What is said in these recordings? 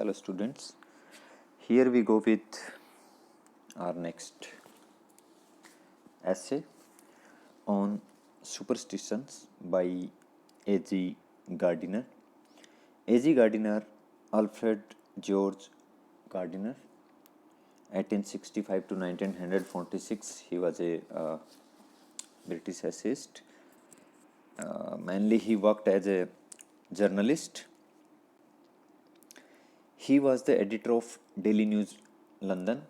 Hello students, here we go with our next essay on superstitions by A.G. Gardiner. A.G. Gardiner, Alfred George Gardiner, 1865 to 1946, he was a British essayist. Mainly he worked as a journalist. He was the editor of Daily News London,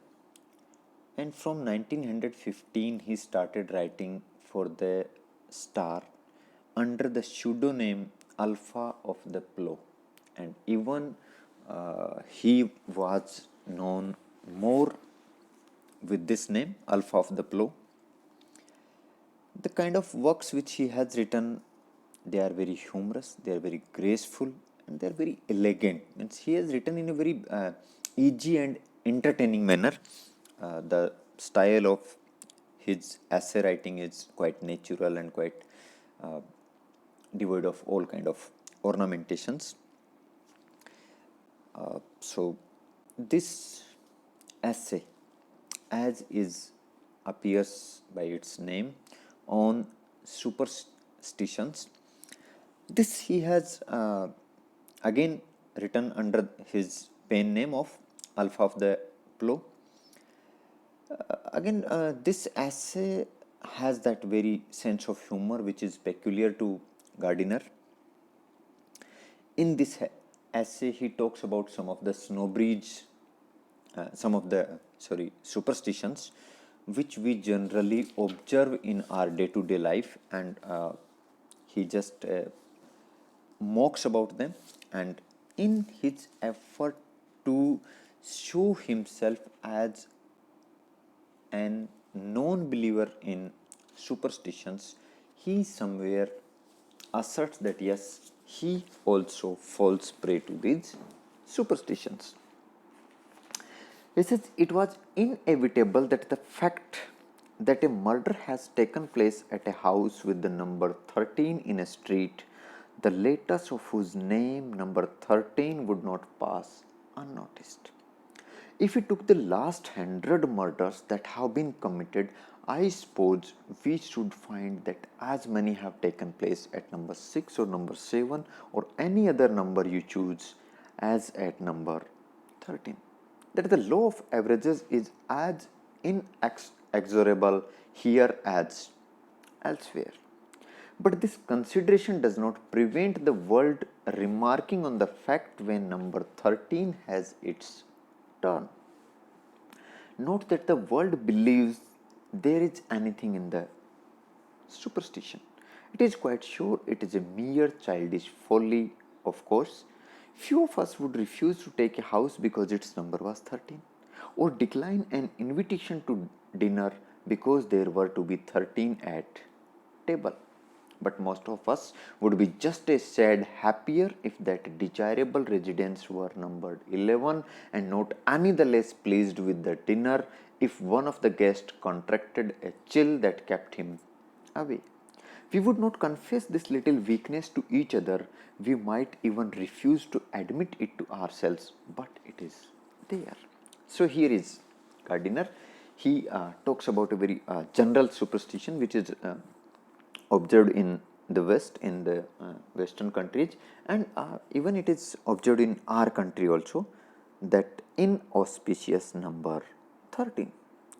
and from 1915 he started writing for the Star under the pseudonym Alpha of the Plough, and even he was known more with this name, Alpha of the Plough. The kind of works which he has written, they are very humorous, they are very graceful, and they are very elegant. Means he has written in a very easy and entertaining manner. The style of his essay writing is quite natural and quite devoid of all kind of ornamentations. So this essay, as is appears by its name, on superstitions, this he has again written under his pen name of Alpha of the Plough. This essay has that very sense of humor which is peculiar to Gardiner. In this essay, he talks about some of the superstitions which we generally observe in our day-to-day life, and he just mocks about them, and in his effort to show himself as an non-believer in superstitions, he somewhere asserts that yes, he also falls prey to these superstitions. He says it was inevitable that the fact that a murder has taken place at a house with the number 13 in a street, the letters of whose name number 13 would not pass unnoticed. If we took the last 100 murders that have been committed, I suppose we should find that as many have taken place at number 6 or number 7 or any other number you choose as at number 13. That the law of averages is as inexorable here as elsewhere. But this consideration does not prevent the world remarking on the fact when number 13 has its turn. Note that the world believes there is anything in the superstition. It is quite sure it is a mere childish folly, of course. Few of us would refuse to take a house because its number was 13, or decline an invitation to dinner because there were to be 13 at table. But most of us would be just a shade happier if that desirable residence were numbered 11, and not any the less pleased with the dinner if one of the guests contracted a chill that kept him away. We would not confess this little weakness to each other. We might even refuse to admit it to ourselves, but it is there. So here is Gardiner. He talks about a very general superstition which is observed in the West, in the Western countries, and even it is observed in our country also, that inauspicious number 13.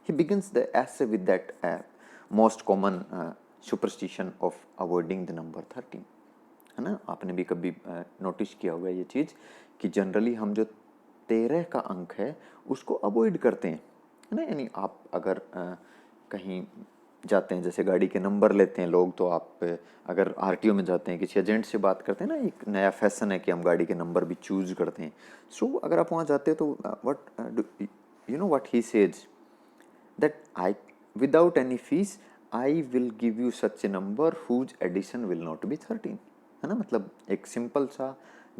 He begins the essay with that most common superstition of avoiding the number 13, है ना. आपने भी कभी notice किया होगा ये चीज़ कि generally हम जो 13 का अंक है उसको अवॉइड करते हैं, है ना. यानी आप अगर कहीं जाते हैं, जैसे गाड़ी के नंबर लेते हैं लोग, तो आप अगर आरटीओ में जाते हैं, किसी एजेंट से बात करते हैं ना, एक नया फैशन है कि हम गाड़ी के नंबर भी चूज़ करते हैं. सो अगर आप वहाँ जाते हैं तो what you know what he says that I without any fees I will give you such a number whose addition will not be 13, है ना. मतलब एक सिंपल सा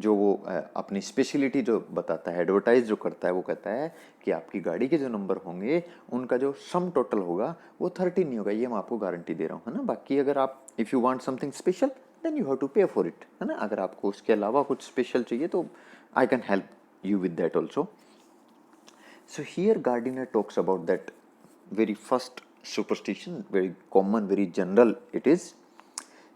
जो वो अपनी स्पेशलिटी जो बताता है, एडवर्टाइज जो करता है, वो कहता है कि आपकी गाड़ी के जो नंबर होंगे उनका जो सम टोटल होगा वो 13 नहीं होगा, ये मैं आपको गारंटी दे रहा हूँ, है ना. बाकी अगर आप if you want something special then you have to pay for it, है ना. अगर आपको उसके अलावा कुछ स्पेशल चाहिए तो I can help you with that also. So here Gardiner talks about that very first superstition, very common, very general it is.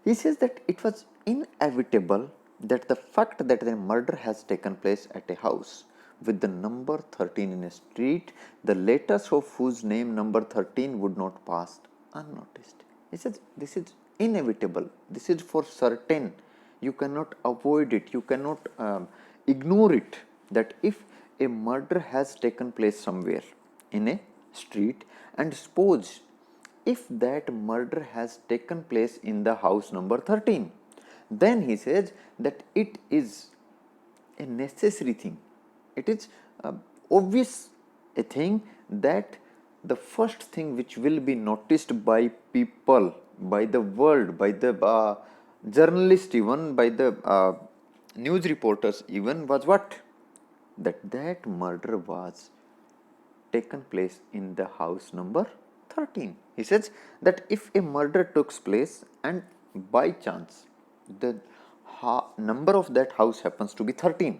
He says that it was inevitable that the fact that a murder has taken place at a house with the number 13 in a street, the letters of whose name number 13 would not pass unnoticed. He says this is inevitable, this is for certain, you cannot avoid it, you cannot ignore it, that if a murder has taken place somewhere in a street, and suppose if that murder has taken place in the house number 13, then he says that it is a necessary thing, it is obvious a thing that the first thing which will be noticed by people, by the world, by the journalists, even by the news reporters even, was what? That murder was taken place in the house number 13. He says that if a murder took place and by chance the number of that house happens to be 13,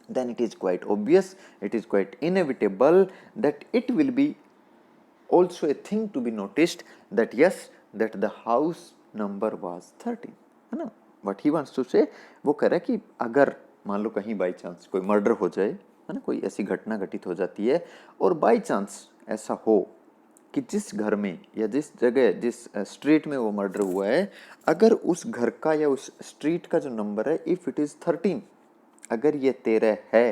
then it is quite obvious, it is quite inevitable that it will be also a thing to be noticed that yes, that the house number was 13, है ना. What he wants to say, वो कह रहा है कि अगर मान लो कहीं बाई चांस कोई मर्डर हो जाए, है ना, कोई ऐसी घटना घटित हो जाती है और बाई चांस ऐसा हो कि जिस घर में या जिस जगह, जिस स्ट्रीट में वो मर्डर हुआ है, अगर उस घर का या उस स्ट्रीट का जो नंबर है, इफ इट इज 13, अगर ये 13 है,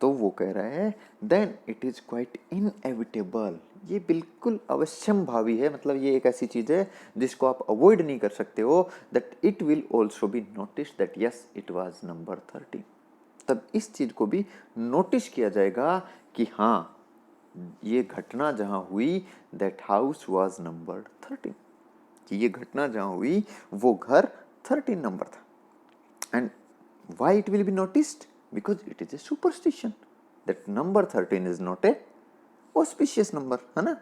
तो वो कह रहा है then it is quite inevitable, ये बिल्कुल अवश्यम भावी है, मतलब ये एक ऐसी चीज है जिसको आप अवॉइड नहीं कर सकते हो, that it will also be notice that yes it was number 13. तब इस चीज को भी नोटिस किया जाएगा कि हाँ, ये घटना जहां हुई दैट हाउस वाज नंबर 13, कि ये घटना जहां हुई वो घर 13 नंबर था. And why it will be noticed? Because it is a superstition that number 13 is not a auspicious number, है ना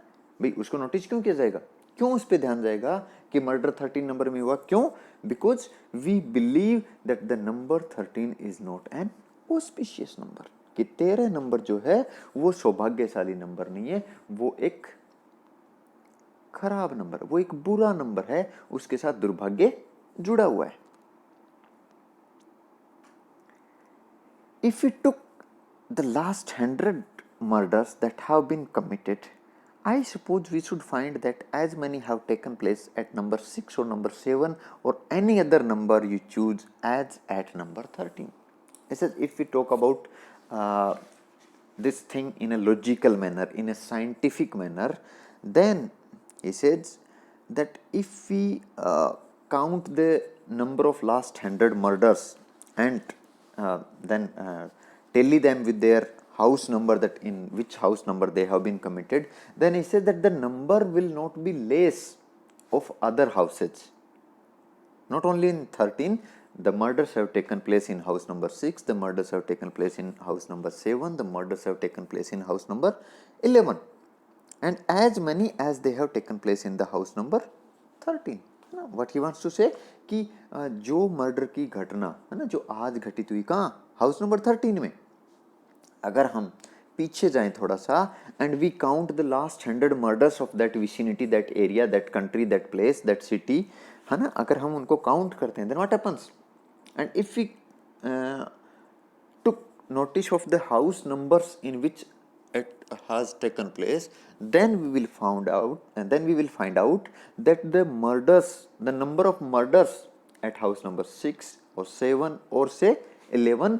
भाई. उसको नोटिस क्यों किया जाएगा, क्यों उस पर ध्यान जाएगा कि मर्डर 13 नंबर में हुआ, क्यों? Because we believe that the number 13 is not an auspicious number, कि 13 नंबर जो है वो सौभाग्यशाली नंबर नहीं है, वो एक खराब नंबर, वो एक बुरा नंबर है, उसके साथ दुर्भाग्य जुड़ा हुआ है. If we took the last 100 murders that have been committed, I suppose we should find that as many have taken place at number 6 or number 7 or any other number you choose as at number 13. It says if we talk about this thing in a logical manner, in a scientific manner, then he says that if we count the number of last 100 murders and then tally them with their house number, that in which house number they have been committed, then he says that the number will not be less of other houses. Not only in 13, the murders have taken place in house number 6, the murders have taken place in house number 7, the murders have taken place in house number 11, and as many as they have taken place in the house number 13. What he wants to say कि जो murder की घटना है ना, जो आज घटित हुई कहाँ, हाउस नंबर 13 में, अगर हम पीछे जाएं थोड़ा सा and we count the last 100 murders of that vicinity, that area, that country, that place, that city, है ना, अगर हम उनको काउंट करते हैं, then what happens? And if we took notice of the house numbers in which it has taken place, then we will find out that the murders, the number of murders at house number 6 or 7 or say 11,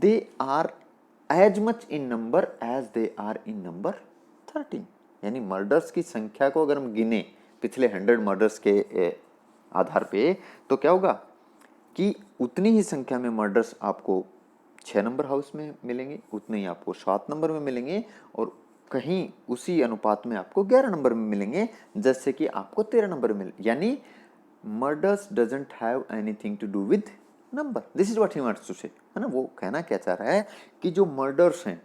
they are as much in number as they are in number 13. यानी murders की संख्या को अगर हम गिने पिछले 100 murders के आधार पे, तो क्या होगा कि उतनी ही संख्या में मर्डर्स आपको 6 नंबर हाउस में मिलेंगे, उतने ही आपको 7 नंबर में मिलेंगे, और कहीं उसी अनुपात में आपको 11 नंबर में मिलेंगे, जैसे कि आपको 13 नंबर में मिले. यानी murders doesn't have anything to do with number. This is what he wants to say, है ना. वो कहना क्या चाह रहा है कि जो मर्डर्स हैं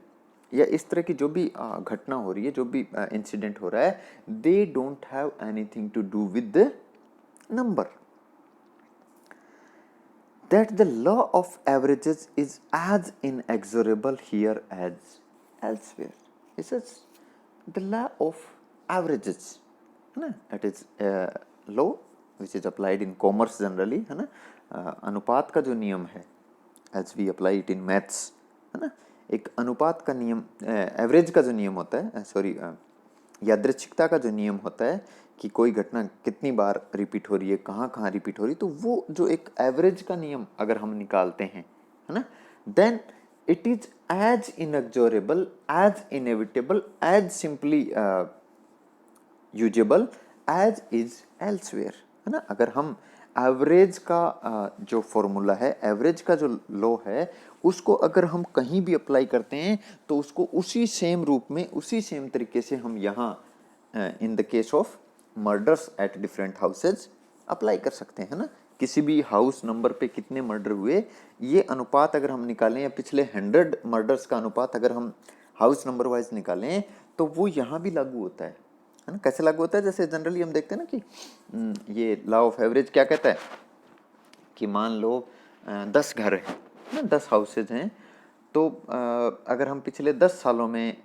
या इस तरह की जो भी घटना हो रही है, जो भी इंसिडेंट हो रहा है, they don't have anything to do with the number. that the law of averages is as inexorable here as elsewhere. He says the law of averages, है ना, it is a law which is applied in commerce generally, है ना, अनुपात का जो नियम है, as we apply it in maths, है ना, एक अनुपात का नियम, एवरेज का जो नियम होता है, सॉरी, यादृच्छिकता का जो नियम होता है कि कोई घटना कितनी बार रिपीट हो रही है, कहाँ कहाँ रिपीट हो रही है, तो वो जो एक एवरेज का नियम अगर हम निकालते हैं, है ना, then it is as inexorable, as inevitable, as simply usable as is elsewhere, है ना। अगर हम एवरेज का जो फॉर्मूला है, एवरेज का जो लॉ है, उसको अगर हम कहीं भी अप्लाई करते हैं तो उसको उसी सेम रूप में, उसी सेम तरीके से हम यहाँ in the case of murders at different houses apply कर सकते हैं, है ना। किसी भी हाउस नंबर पे कितने मर्डर हुए, ये अनुपात अगर हम निकालें, या पिछले 100 मर्डर्स का अनुपात अगर हम हाउस नंबर वाइज निकालें, तो वो यहाँ भी लागू होता है ना। कैसे लागू होता है? जैसे जनरली हम देखते हैं ना कि ये लॉ ऑफ एवरेज क्या कहता है कि मान लो 10 घर हैं ना, 10 हाउसेज हैं, तो अगर हम पिछले 10 सालों में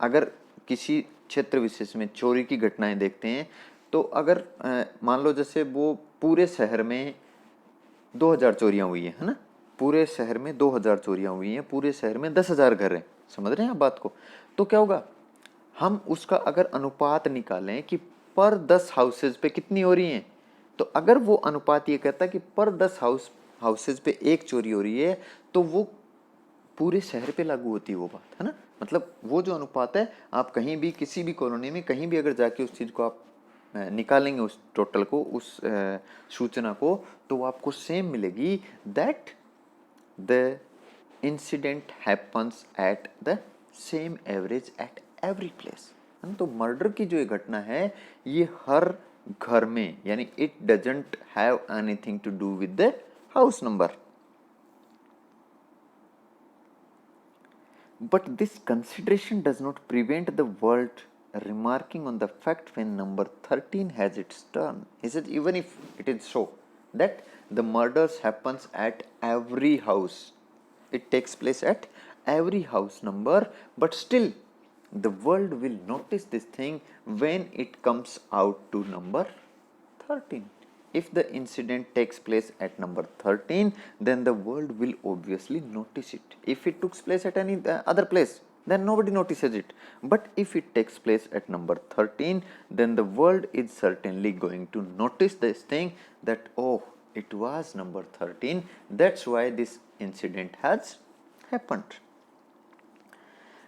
अगर किसी क्षेत्र विशेष में चोरी की घटनाएं देखते हैं, तो अगर मान लो जैसे वो पूरे शहर में 2000 चोरियां हुई है ना, पूरे शहर में 2000 चोरियां हुई हैं, पूरे शहर में 10,000 घर हैं, समझ रहे हैं आप बात को? तो क्या होगा, हम उसका अगर अनुपात निकालें कि पर 10 हाउसेज पे कितनी हो रही हैं, तो अगर वो अनुपात ये कहता है कि पर 10 हाउसेज पे एक चोरी हो रही है, तो वो पूरे शहर पे लागू होती है वो बात, है ना। मतलब वो जो अनुपात है, आप कहीं भी किसी भी कॉलोनी में कहीं भी अगर जाके उस चीज़ को आप निकालेंगे, उस टोटल को, उस सूचना को, तो आपको सेम मिलेगी, that the incident happens at the same average at every place. तो मर्डर की जो ये घटना है, ये हर घर में, यानी it doesn't have anything to do with the house number. But this consideration does not prevent the world remarking on the fact when number 13 has its turn. He says even if it is so that the murders happens at every house, it takes place at every house number, but still the world will notice this thing when it comes out to number 13. If the incident takes place at number 13, then the world will obviously notice it. If it took place at any other place, then nobody notices it. But if it takes place at number 13, then the world is certainly going to notice this thing, that oh, it was number 13, that's why this incident has happened.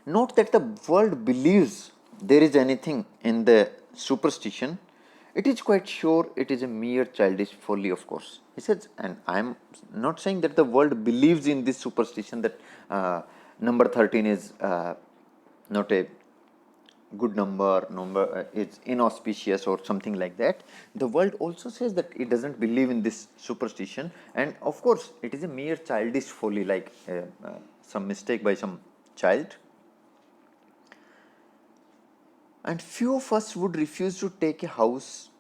Note that the world believes there is anything in the superstition. It is quite sure it is a mere childish folly, of course. He says, and I am not saying that the world believes in this superstition that number 13 is not a good number is inauspicious or something like that. The world also says that it doesn't believe in this superstition, and of course it is a mere childish folly, like some mistake by some child. And few of us would refuse to take a house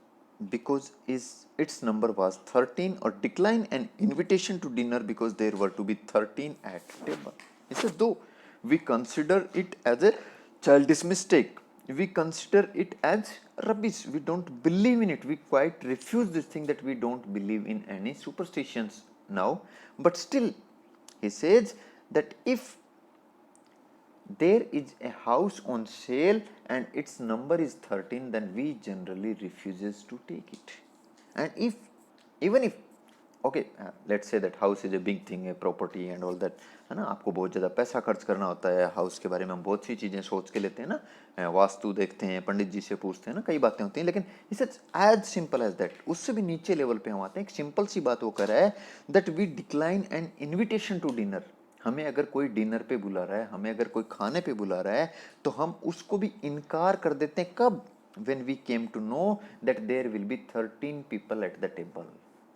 because its number was 13, or decline an invitation to dinner because there were to be 13 at table. He says, though we consider it as a childish mistake, we consider it as rubbish, we don't believe in it, we quite refuse this thing, that we don't believe in any superstitions now. But still, he says that if there is a house on sale and its number is 13, then we generally refuses to take it. And if, even if, okay, let's say that house is a big thing, a property and all that, है ना, आपको बहुत ज़्यादा पैसा खर्च करना होता है, हाउस के बारे में हम बहुत सी चीज़ें सोच के लेते हैं ना, वास्तु देखते हैं, पंडित जी से पूछते हैं ना, कई बातें होती हैं, लेकिन it's as simple as that. उससे भी नीचे लेवल पे हम आते हैं, एक सिंपल सी बात वो कर रहा है, that we decline an invitation to dinner. हमें अगर कोई डिनर पे बुला रहा है, हमें अगर कोई खाने पे बुला रहा है, तो हम उसको भी इनकार कर देते हैं। कब? When we came to know that there will be 13 people at the table,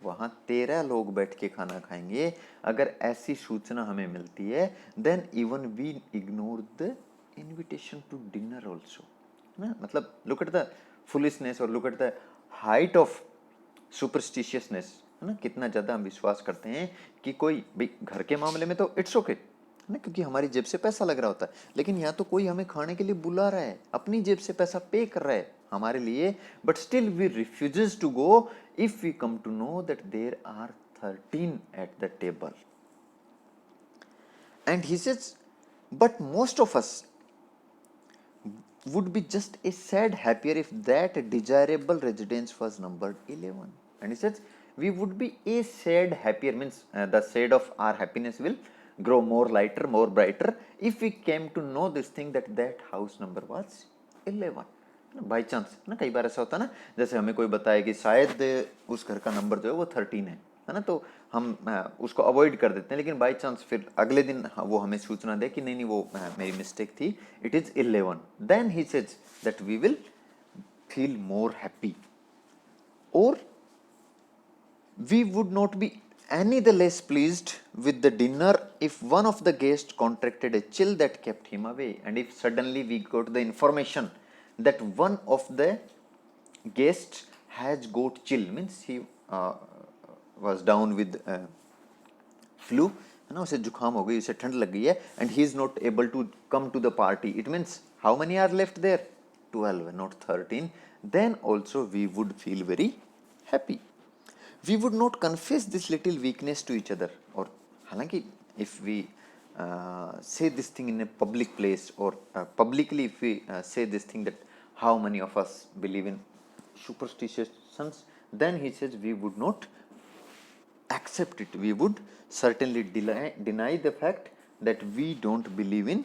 वहाँ 13 लोग बैठ के खाना खाएंगे, अगर ऐसी सूचना हमें मिलती है, then even we ignore the invitation to dinner also, ना। मतलब look at the foolishness or look at the height of superstitiousness है ना, कितना ज़्यादा हम विश्वास करते हैं कि कोई भाई घर के मामले में तो इट्स ओके है ना, क्योंकि हमारी जेब से पैसा लग रहा होता है, लेकिन यहाँ तो कोई हमें खाने के लिए बुला रहा है, अपनी जेब से पैसा पे कर रहा है हमारे लिए, but still we refuses to go if we come to know that there are 13 at the table. And he says, but most of us would be just a sad happier if that desirable residence was numbered 11. And he says, we would be a sad happier, means the shade of our happiness will grow more lighter, more brighter, if we came to know this thing that that house number was 11. By chance ना, कई बार ऐसा होता है ना, जैसे हमें कोई बताए कि शायद उस घर का नंबर जो है वो 13 है ना, तो हम उसको अवॉइड कर देते हैं, लेकिन बाई चांस फिर अगले दिन वो हमें सूचना दे कि नहीं नहीं वो मेरी मिस्टेक थी, it is 11, then he says that we will feel more happy, और we would not be any the less pleased with the dinner if one of the guests contracted a chill that kept him away. And if suddenly we got the information that one of the guests has got chill, means he was down with flu, है ना, उसे जुकाम हो गई, उसे ठंड लग गई है, and he is not able to come to the party, it means how many are left there, 12 not 13, then also we would feel very happy. We would not confess this little weakness to each other. और हालांकि if we say this thing in a public place, or publicly if we say this thing that how many of us believe in superstitions, then he says we would not accept it. We would certainly deny the fact that we don't believe in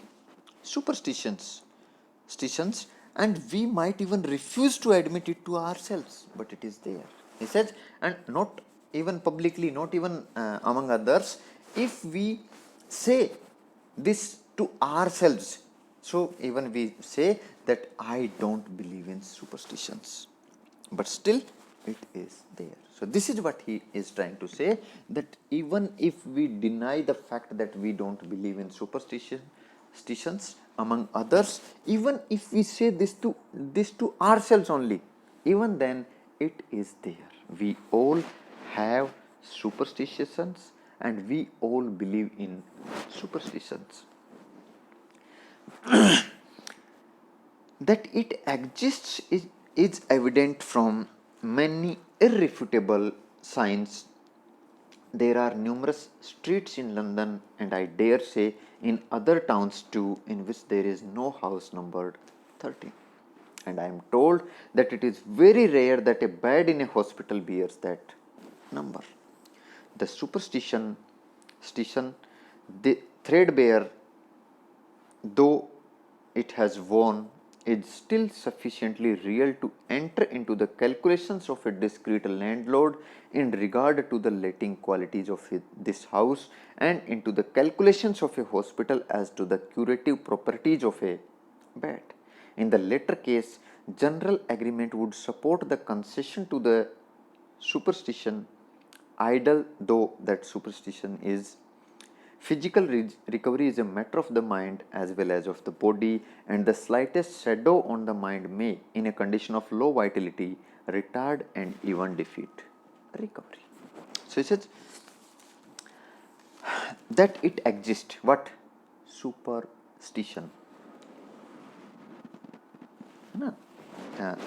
superstitions, and we might even refuse to admit it to ourselves, but it is there. He says, and not even publicly, not even among others, if we say this to ourselves, so even we say that I don't believe in superstitions, but still it is there. So this is what he is trying to say, that even if we deny the fact that we don't believe in superstitions among others, even if we say this to ourselves only, even then it is there. We all have superstitions and we all believe in superstitions. That it exists is evident from many irrefutable signs. There are numerous streets in London, and I dare say in other towns too, in which there is no house numbered 13. And I am told that it is very rare that a bed in a hospital bears that number. The superstition, the threadbare, though it has worn, is still sufficiently real to enter into the calculations of a discreet landlord in regard to the letting qualities of this house, and into the calculations of a hospital as to the curative properties of a bed. In the latter case, general agreement would support the concession to the superstition, idle though that superstition is. Physical recovery is a matter of the mind as well as of the body, and the slightest shadow on the mind may, in a condition of low vitality, retard and even defeat recovery. So he says that it exists. What? Superstition.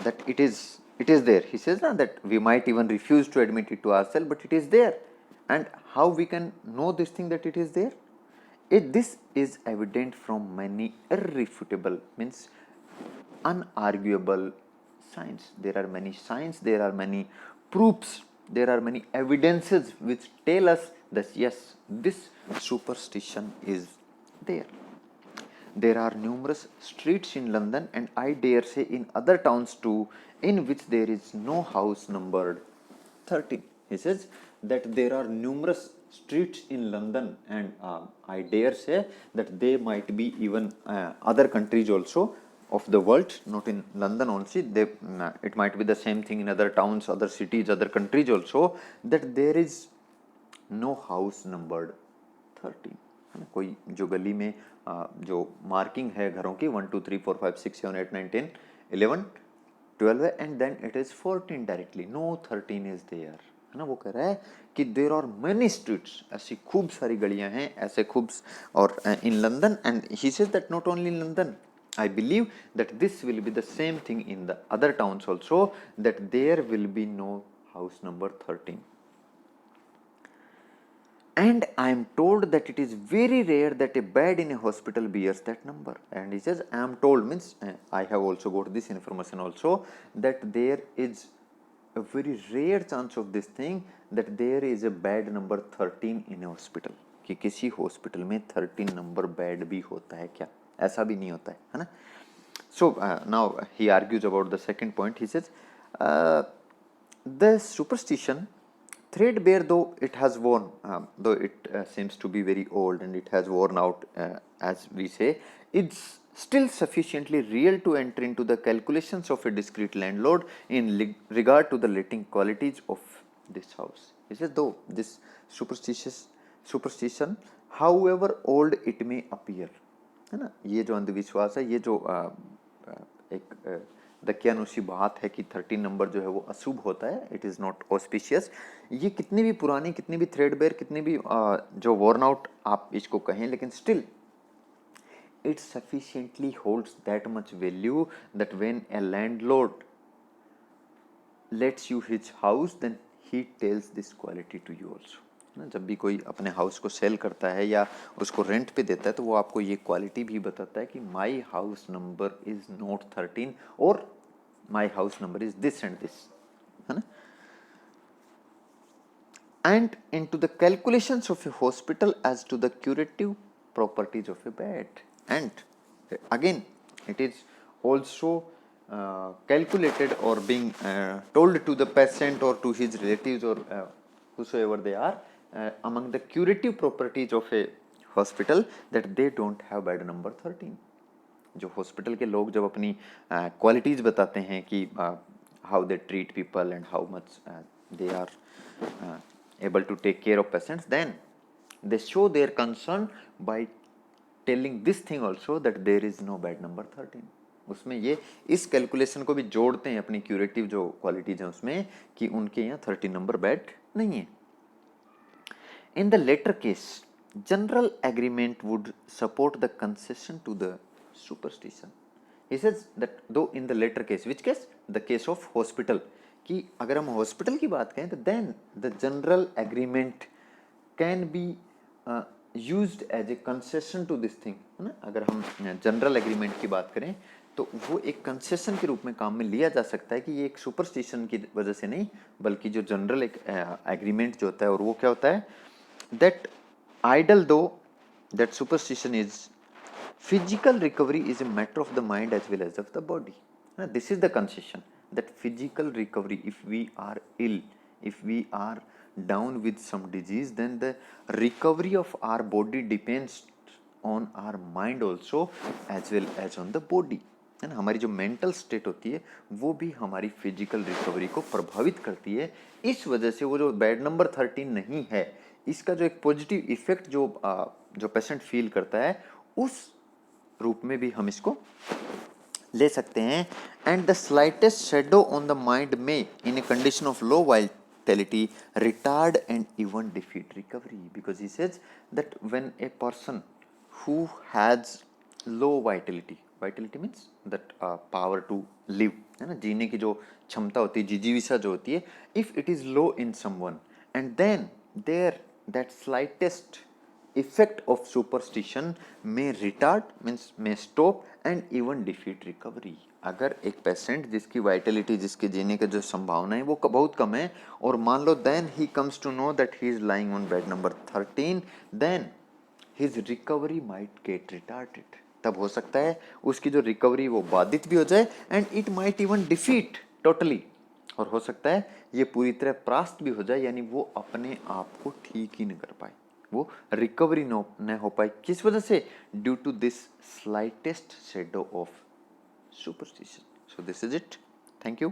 That it is there. He says that we might even refuse to admit it to ourselves, but it is there. And how we can know this thing that it is there? This is evident from many irrefutable, means unarguable signs. There are many signs, there are many proofs, there are many evidences which tell us that yes, this superstition is there. There are numerous streets in London, and I dare say in other towns too, in which there is no house numbered 13. He says that there are numerous streets in London, and I dare say that they might be even other countries also of the world, not in London only. It might be the same thing in other towns, other cities, other countries also, that there is no house numbered 13. कोई जो गली में जो marking है घरों की 1 2 3 4 5 6 7 8 9 10 11 12 है, and then it is 14 directly. No 13 is there. है ना, वो कह रहा है कि देर आर मेनी स्ट्रीट्स, ऐसी खूब सारी गलियां हैं, ऐसे खूब, और in London, and he says that not only in London, I believe that this will be the same thing in the other towns also, that there will be no house number 13. And I am told that it is very rare that a bed in a hospital bears that number. And he says, I am told means I have also got this information also, that there is a very rare chance of this thing, that there is a bed number 13 in a hospital, कि किसी hospital में 13 number bed भी होता है क्या, ऐसा भी नहीं होता है ना. So now he argues about the second point. He says the superstition, threadbare though it has worn, though it seems to be very old and it has worn out, as we say, it's still sufficiently real to enter into the calculations of a discreet landlord in regard to the letting qualities of this house. He says though this superstition, however old it may appear, है ना, ये जो अंधविश्वास है, ये जो एक दकियानुसी बात है कि 13 नंबर जो है वो अशुभ होता है, इट इज़ नॉट ऑस्पिशियस, ये कितनी भी पुरानी, कितनी भी थ्रेडबेयर, कितनी भी जो वॉर्न आउट आप इसको कहें, लेकिन still it sufficiently holds that much value that when a landlord lets you his house, then he tells this quality to you also. ना, जब भी कोई अपने हाउस को सेल करता है या उसको रेंट पे देता है, तो वो आपको ये क्वालिटी भी बताता है कि my house number is not 13 और my house number is this and this, है ना. And into the calculations of a hospital as to the curative properties of a bed. And again, it is also calculated or being told to the patient or to his relatives or whosoever they are, among the curative properties of a hospital, that they don't have bed number 13. जो hospital के लोग जब अपनी qualities बताते हैं कि how they treat people and how much they are able to take care of patients, then they show their concern by telling this thing also, that there is no bed number 13. उसमें ये इस calculation को भी जोड़ते हैं अपनी curative जो qualities हैं उसमें, कि उनके यहाँ 13 नंबर बेड नहीं है. In the latter case, general agreement would support the concession to the superstition. He says that though in the latter case, which case? The case of hospital, कि अगर हम हॉस्पिटल की बात करें तो then the general agreement can be used as a concession to this thing, है ना. अगर हम जनरल एग्रीमेंट की बात करें तो वो एक कंसेशन के रूप में काम में लिया जा सकता है, कि ये एक सुपरस्टिशन की वजह से नहीं, बल्कि जो जनरल एक एग्रीमेंट जो होता है, और वो क्या होता है, that idle though that superstition is physical recovery is a matter of the mind as well as of the body. This is the concession, that physical recovery, if we are ill, if we are down with some disease, then the recovery of our body depends on our mind also as well as on the body, है ना. हमारी जो mental state होती है वो भी हमारी physical recovery को प्रभावित करती है. इस वजह से वो जो बेड नंबर 13 नहीं है, इसका जो एक पॉजिटिव इफेक्ट जो पेशेंट फील करता है, उस रूप में भी हम इसको ले सकते हैं. And the slightest shadow on the mind में in a condition of low vitality retard and even defeat recovery, because he says that when a person who has low vitality, vitality means that power to live, है ना, जीने की जो क्षमता होती है, जिजीविसा जो होती है, if it is low in someone and then there that slightest effect of superstition may retard, means may stop and even defeat recovery. अगर एक पेशेंट जिसकी वाइटलिटी, जिसके जीने के जो संभावना है वो बहुत कम है, और मान लो then he comes to know that he is lying on bed number 13, then his recovery might get retarded. तब हो सकता है उसकी जो रिकवरी वो बाधित भी हो जाए, and it might even defeat totally, और हो सकता है ये पूरी तरह परास्त भी हो जाए, यानी वो अपने आप को ठीक ही नहीं कर पाए, वो रिकवरी न हो पाए. किस वजह से? Due to this slightest shadow of superstition. So this is it. Thank you.